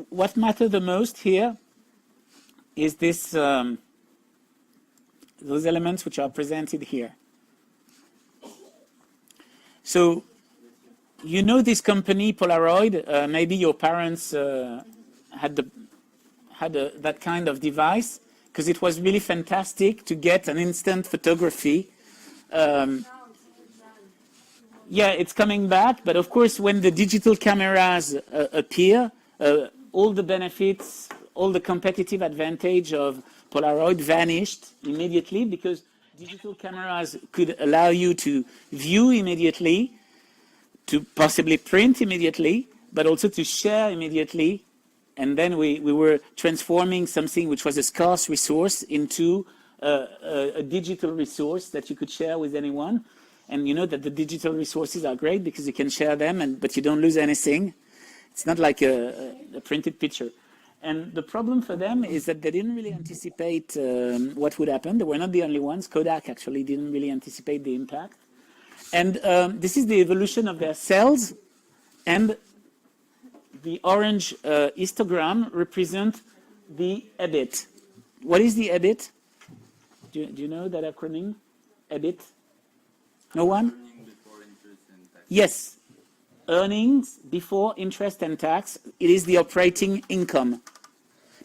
What matters the most here is this, those elements which are presented here. So, you know this company, Polaroid. Maybe your parents had that kind of device, because it was really fantastic to get an instant photography. Yeah, it's coming back, but of course when the digital cameras appear, all the benefits, all the competitive advantage of Polaroid vanished immediately, because digital cameras could allow you to view immediately, to possibly print immediately, but also to share immediately. And then we were transforming something which was a scarce resource into a digital resource that you could share with anyone. And you know that the digital resources are great because you can share them, but you don't lose anything. It's not like a printed picture. And the problem for them is that they didn't really anticipate what would happen. They were not the only ones. Kodak actually didn't really anticipate the impact. And this is the evolution of their cells. And the orange histogram represents the EBIT. What is the EBIT? Do you know that acronym? EBIT? No one? Yes. Earnings before interest and tax. It is the operating income,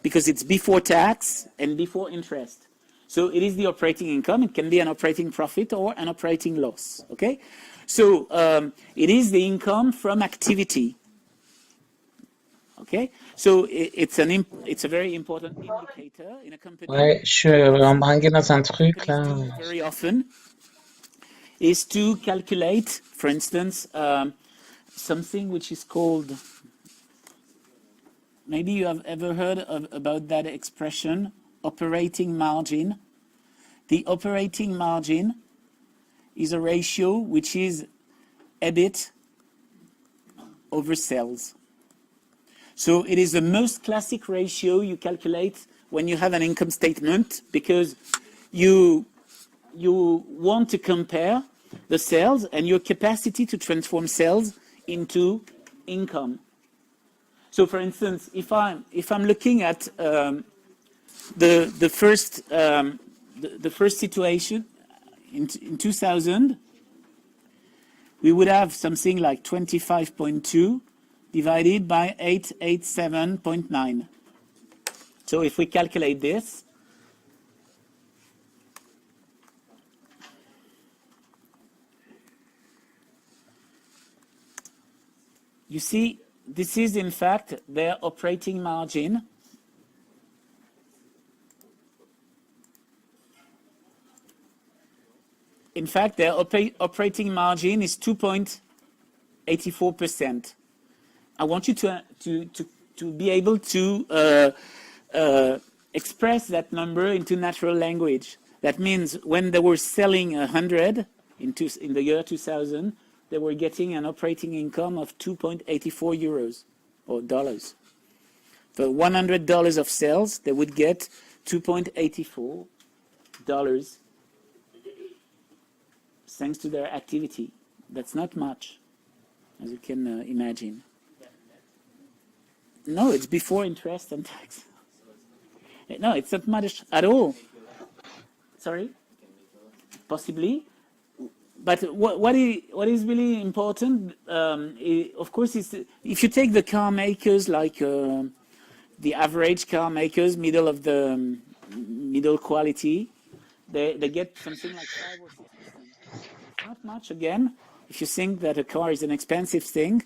because it's before tax and before interest. So it is the operating income. It can be an operating profit or an operating loss. Okay? So it is the income from activity. Okay? So it's a very important indicator in a company. Ouais, je suis embringué dans un truc là. Very often is to calculate, for instance, something which is called, maybe you have ever heard about that expression, operating margin. The operating margin is a ratio which is EBIT over sales. So it is the most classic ratio you calculate when you have an income statement, because you want to compare the sales and your capacity to transform sales into income. So, for instance, if I'm looking at the first situation in 2000, we would have something like 25.2 divided by 887.9. So if we calculate this, you see, this is in fact their operating margin. In fact, their operating margin is 2.84%. I want you to be able to express that number into natural language. That means when they were selling 100 in the year 2000, they were getting an operating income of 2.84 euros or dollars. For $100 of sales, they would get $2.84 thanks to their activity. That's not much, as you can imagine. No, it's before interest and tax. No, it's not much at all. Sorry? Possibly. But what is really important, of course, is if you take the car makers, like the average car makers, middle quality, they get something like 5 or 6%. Not much, again, if you think that a car is an expensive thing,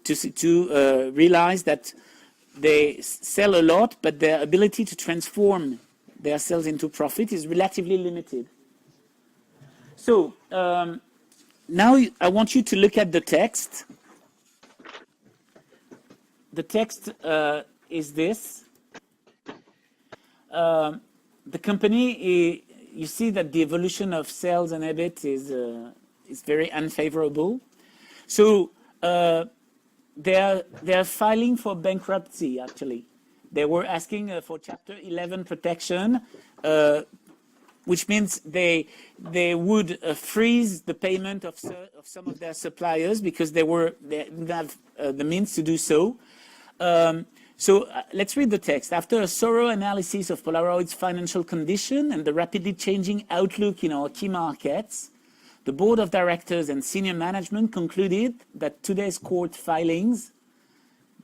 to realize that they sell a lot, but their ability to transform their sales into profit is relatively limited. So now I want you to look at the text. The text is this. The company, you see that the evolution of sales and EBIT is very unfavorable. So they are filing for bankruptcy, actually. They were asking for Chapter 11 protection, which means they would freeze the payment of some of their suppliers because they didn't have the means to do so. So let's read the text. After a thorough analysis of Polaroid's financial condition and the rapidly changing outlook in our key markets, the board of directors and senior management concluded that today's court filings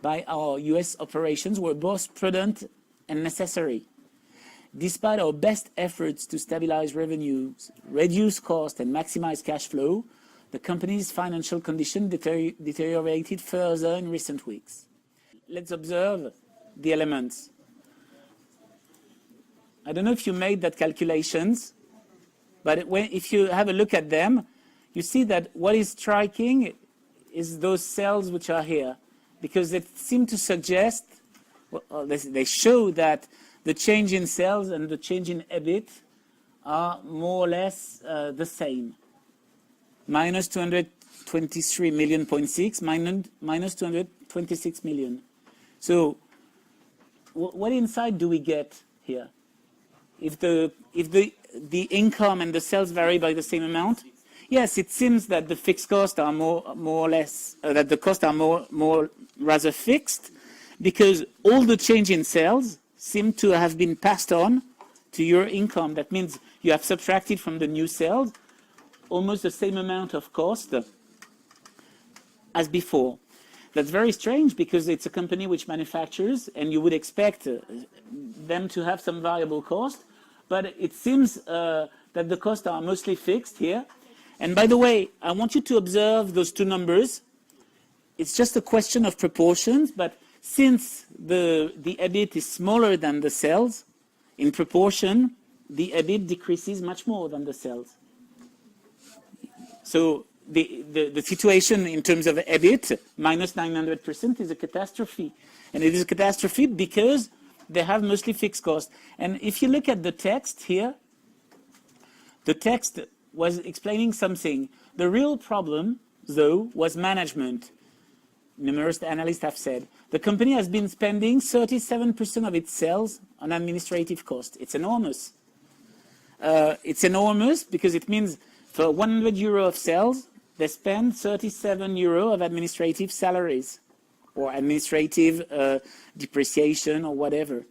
by our US operations were both prudent and necessary. Despite our best efforts to stabilize revenues, reduce costs, and maximize cash flow, the company's financial condition deteriorated further in recent weeks. Let's observe the elements. I don't know if you made that calculations, but if you have a look at them, you see that what is striking is those cells which are here, because they seem to suggest, well, they show that the change in sales and the change in EBIT are more or less the same. Minus 223 million, 0.6, minus 226 million. So what insight do we get here? If the income and the sales vary by the same amount, yes, it seems that the fixed costs are more or less, that the costs are more rather fixed, because all the change in sales seem to have been passed on to your income. That means you have subtracted from the new sales almost the same amount of cost as before. That's very strange, because it's a company which manufactures, and you would expect them to have some variable cost, but it seems that the costs are mostly fixed here. And by the way, I want you to observe those two numbers. It's just a question of proportions, but since the EBIT is smaller than the sales, in proportion, the EBIT decreases much more than the sales. So the situation in terms of EBIT, minus 900%, is a catastrophe. And it is a catastrophe because they have mostly fixed costs. And if you look at the text here, the text was explaining something. The real problem, though, was management. Numerous analysts have said the company has been spending 37% of its sales on administrative costs. It's enormous. It's enormous because it means for 100 euro of sales, they spend 37 euro of administrative salaries or administrative depreciation or whatever.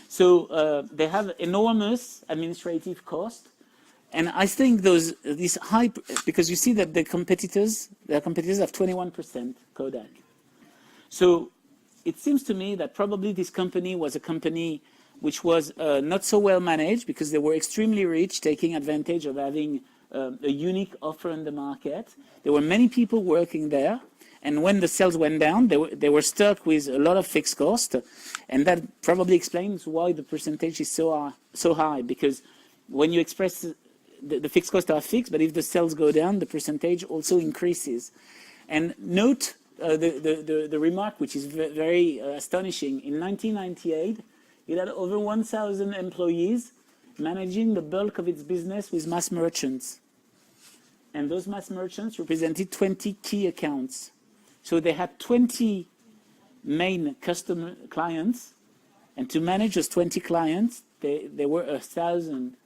So they have enormous administrative costs. And I think these high, because you see that their competitors have 21%, Kodak. So it seems to me that probably this company was a company which was not so well managed, because they were extremely rich, taking advantage of having a unique offer in the market. There were many people working there, and when the sales went down, they were stuck with a lot of fixed cost, and that probably explains why the percentage is so high, because when you express the fixed costs are fixed, but if the sales go down, the percentage also increases. And note the remark, which is very astonishing. In 1998, it had over 1,000 employees managing the bulk of its business with mass merchants. And those mass merchants represented 20 key accounts. So they had 20 main customer clients, and to manage those 20 clients, they were 1,000.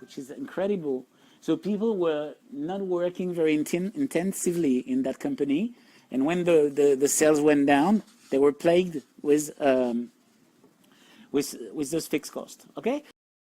Which is incredible. So people were not working very intensively in that company, and when the sales went down, they were plagued with those fixed costs. Okay.